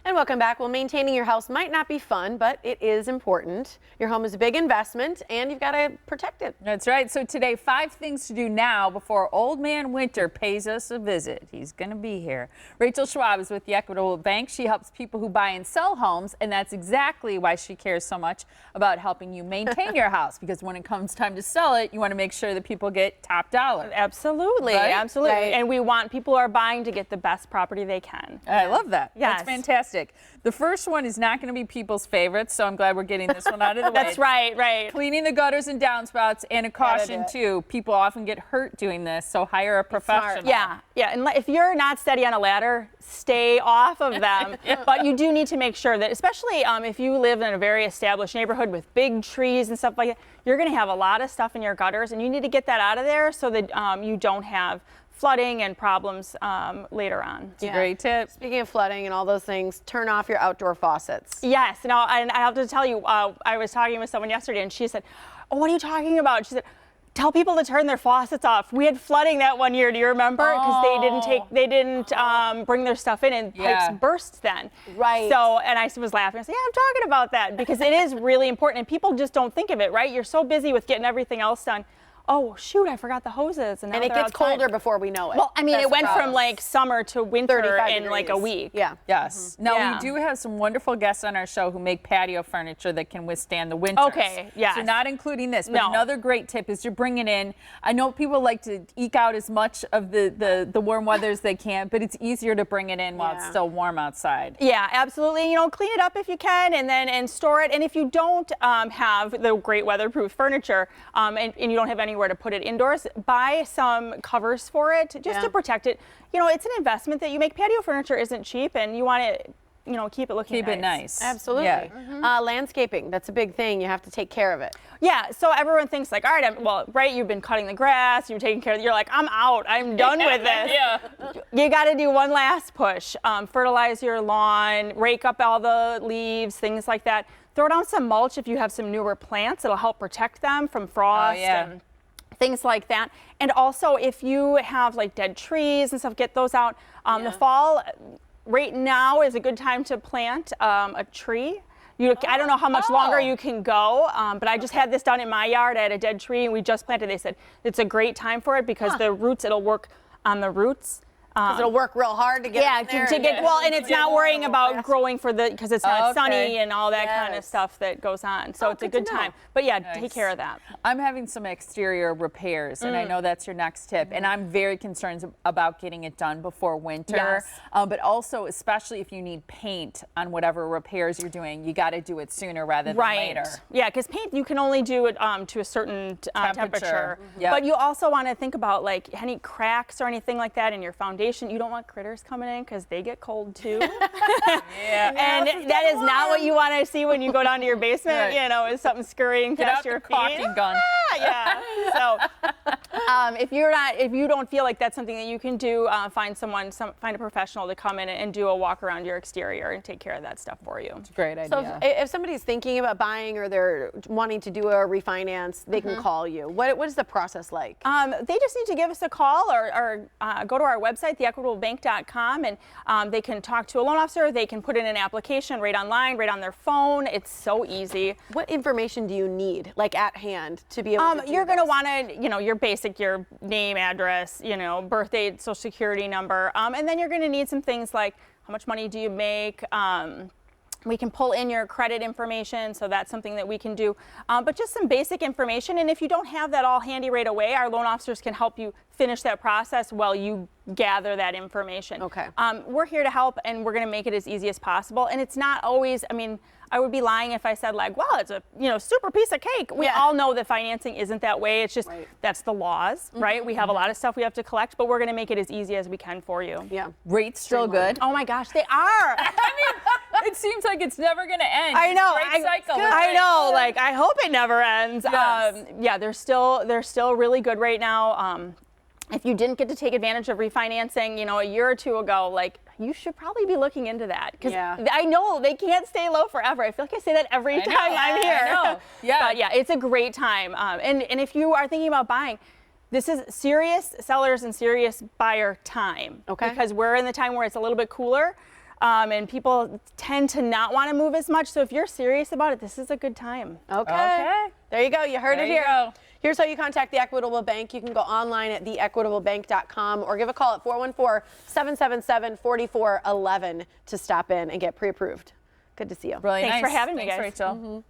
And welcome back. Well, maintaining your house might not be fun, but it is important. Your home is a big investment and you've got to protect it. That's right. So today, 5 things to do now before Old Man Winter pays us a visit. He's going to be here. Rachel Schwab is with the Equitable Bank. She helps people who buy and sell homes, and that's exactly why she cares so much about helping you maintain your house, because when it comes time to sell it, you want to make sure that people get top dollar. Absolutely, Right? absolutely. Right. And we want people who are buying to get the best property they can. I love that. Yes. That's fantastic. The first one is not going to be people's favorites, so I'm glad we're getting this one out of the way. That's right, right. Cleaning the gutters and downspouts, and a caution too. People often get hurt doing this, so hire a professional. Yeah, yeah. And if you're not steady on a ladder, stay off of them. But you do need to make sure that, especially if you live in a very established neighborhood with big trees and stuff like that, you're going to have a lot of stuff in your gutters, and you need to get that out of there so that you don't have flooding and problems later on. It's a great tip. Speaking of flooding and all those things, turn off your outdoor faucets. Yes, and I have to tell you, I was talking with someone yesterday, and she said, "Oh, what are you talking about?" She said, "Tell people to turn their faucets off. We had flooding that one year. Do you remember? Because they didn't bring their stuff in, and pipes burst then." Right. So, and I was laughing. I said, "Yeah, I'm talking about that because it is really important, and people just don't think of it, right? You're so busy with getting everything else done. Oh shoot, I forgot the hoses, and now And it they're gets outside. colder before we know it. Well, I mean, That's it went the from problem. like summer to winter 35 in like a degrees. week. Yeah. Yes. Now, Yeah. we do have some wonderful guests on our show who make patio furniture that can withstand the winters. Okay, yes. So not including this, but No. another great tip is to bring it in. I know people like to eke out as much of the warm weather as they can, but it's easier to bring it in while it's still warm outside. Yeah, absolutely. Clean it up if you can, and store it. And if you don't have the great weatherproof furniture, and you don't have anywhere to put it indoors, buy some covers for it just to protect it. It's an investment that you make. Patio furniture isn't cheap, and you want to, keep it looking Keep it nice. Absolutely. Yeah. Landscaping, that's a big thing. You have to take care of it. Yeah, so everyone thinks like, all right, you've been cutting the grass, you're taking care of it. You're like, I'm out. I'm done with this. Yeah. You got to do one last push. Fertilize your lawn, rake up all the leaves, things like that. Throw down some mulch if you have some newer plants. It'll help protect them from frost and things like that. And also, if you have like dead trees and stuff, get those out. The fall, right now is a good time to plant a tree. I don't know how much longer you can go, but I just had this done in my yard. I had a dead tree and we just planted. They said it's a great time for it because the roots, it'll work on the roots. Because it'll work real hard to get in there. And it's not worrying about growing because it's not sunny and all that kind of stuff that goes on. So it's a good time. But yeah, take care of that. I'm having some exterior repairs, and I know that's your next tip. And I'm very concerned about getting it done before winter. Yes. But also, especially if you need paint on whatever repairs you're doing, you got to do it sooner rather than later. Yeah, because paint, you can only do it to a certain temperature. Yep. But you also want to think about like any cracks or anything like that in your foundation. You don't want critters coming in because they get cold too. And that is not what you want to see when you go down to your basement. Is something scurrying past your feet. Caulking gun. Yeah. So if you don't feel like that's something that you can do, find a professional to come in and do a walk around your exterior and take care of that stuff for you. It's a great idea. So if somebody's thinking about buying or they're wanting to do a refinance, they can call you. What is the process like? They just need to give us a call or go to our website, theequitablebank.com, and they can talk to a loan officer. They can put in an application right online, right on their phone. It's so easy. What information do you need, like at hand, to be able to do You're going to this? want to, your name, address, birth date, social security number, and then you're going to need some things like how much money do you make. We can pull in your credit information, so that's something that we can do. But just some basic information, and if you don't have that all handy right away, our loan officers can help you finish that process while you gather that information. Okay. We're here to help, and we're going to make it as easy as possible. And it's not always, I would be lying if I said like, well, it's a super piece of cake. We all know that financing isn't that way. It's just that's the laws, right? We have a lot of stuff we have to collect, but we're going to make it as easy as we can for you. Yeah. Rates still good? Oh my gosh, they are. It seems like it's never going to end. I know. Great cycle. I know. Like I hope it never ends. Yes. They're still really good right now. If you didn't get to take advantage of refinancing, a year or two ago, like you should probably be looking into that because I know they can't stay low forever. I feel like I say that every time I'm here. I know. Yeah. But yeah, it's a great time. And if you are thinking about buying, this is serious sellers and serious buyer time. Okay. Because we're in the time where it's a little bit cooler. and people tend to not want to move as much. So if you're serious about it, this is a good time. Okay. There you go. You heard There it you here. go. Here's how you contact the Equitable Bank. You can go online at theequitablebank.com or give a call at 414-777-4411 to stop in and get pre-approved. Good to see you. Really Thanks nice. for having me, Thanks, guys. Rachel.